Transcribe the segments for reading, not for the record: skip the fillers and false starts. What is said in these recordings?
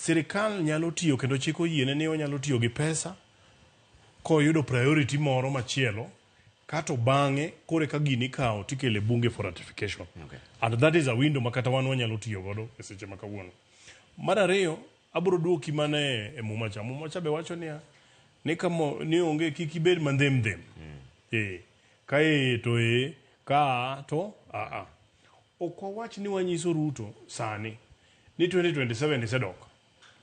sirikal nyalo tiyo kendo chiko yiene ni onyalo tiyo gi pesa koyudo priority moro machielo kato bang'e kore ka gini kawo tikele bunge for ratification. And that is a window makata wan wanyalo tiyo godo e seche makawuono. Mar ariyo, abro duoki mane e Mumacha. Mumacha be wacho ni kamo ni onge kik ibed mandhem. Kae to ka to ok wawach ni wanyiso Ruto sani ni 2027 isedok.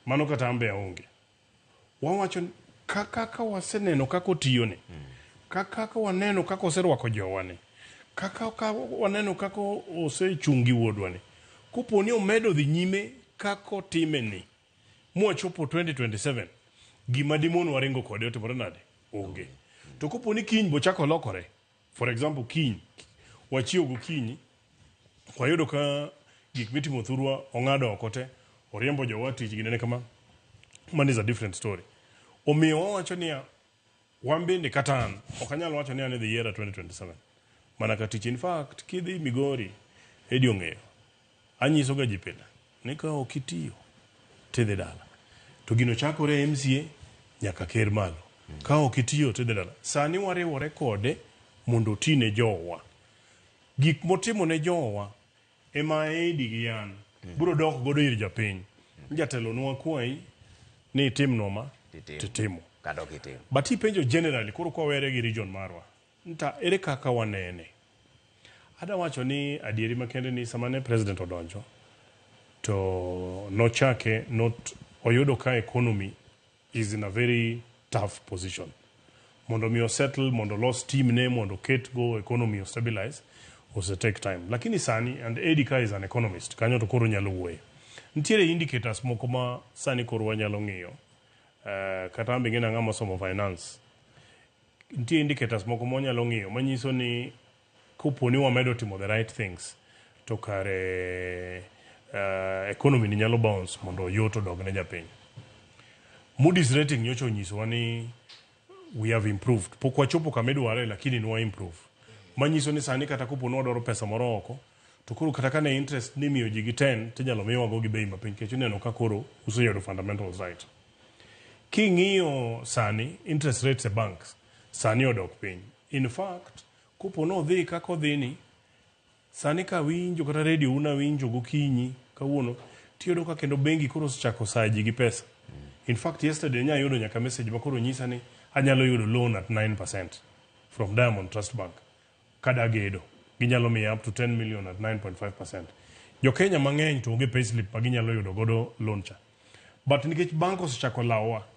Mano kata ambe aonge. Wawacho kaka waseneno kako tiyone. Kaka waneno kako oserwako jowane. Kaka waneno kako osechungi wuodwane. Kuponi omedo dhi nyime kako timeni. Mwachopo 2027. Gima dimon waringo kode otimore nade? Onge. To kuponi kiny bochako lokore. For example, kiny. Wachiew gokinyi. Wayudo ka gik mitimo thurwa ong'ado okote. Oriembo jowatich ginene kama. Man is a different story. Omiyo wawacho niya wambende katan okanyal wacho ni ane the year 2027 mana katich. In fact kidhi Migori edi ong'eyo anyiso ga ji pile ni ka okitiyo tidhi dala to gino chakore MCA nyaka ker malo ka okitiyo tidhi dala. Sani wariwore kode mondo tine jowa gik motimo ne jowa ema edi gi yan bro dok godo ir japiny jatelo nwa kwai ni timno ma titimo. But ipenjo generally koro kwa were gi region marwa nta ere kaka wanene. Ada wacho ni adieri makende ni samane president odonjo to nochake not oyudo ka economy is in a very tough position. Mondo mi settle, mondo lost team ne, mondo ket go economy stabilize ose take time. Lakini sani and Edika is an economist kanyo to koro nyalo wuoye. Ntiere indicators moko ma sani koro wanyalo ng'iyo. Kata ambe ngena ngama somo finance. Ntie indicators moko monyalo ng'iyo manyiso ni kuponi wamedo timo the right things to kare economy ni nyalo bounce mondo yoto dog ne japiny. Moody's rating nyocho onyiso ni we have improved. Pok wachopo kamedware lakini nwa improve. Manyiso ni sani kata kuponi wadwaro pesa moro oko to koro kata kane interest ni miyo ji gi 10 tinyalo miwa go gi bei mapiny kech neno ka koro useyudo fundamentals right. King'iyo sani interest rates e banks sani odok piny. In fact kupono dhi kako dhini sani ka winjo kata radio una winjo gokinyi kawuono tiyodo ka kendo bengi koro chako saji gi pesa. In fact yesterday nya yudo nyaka message makoro nyisa ni anyalo yudo loan at 9% from Diamond Trust Bank kada gedo ginyalo miya up to 10 million at 9.5%. Jo Kenya mang'eny to onge payslip ma ginyalo yudo godo loan cha. But nikech bank osechako lawa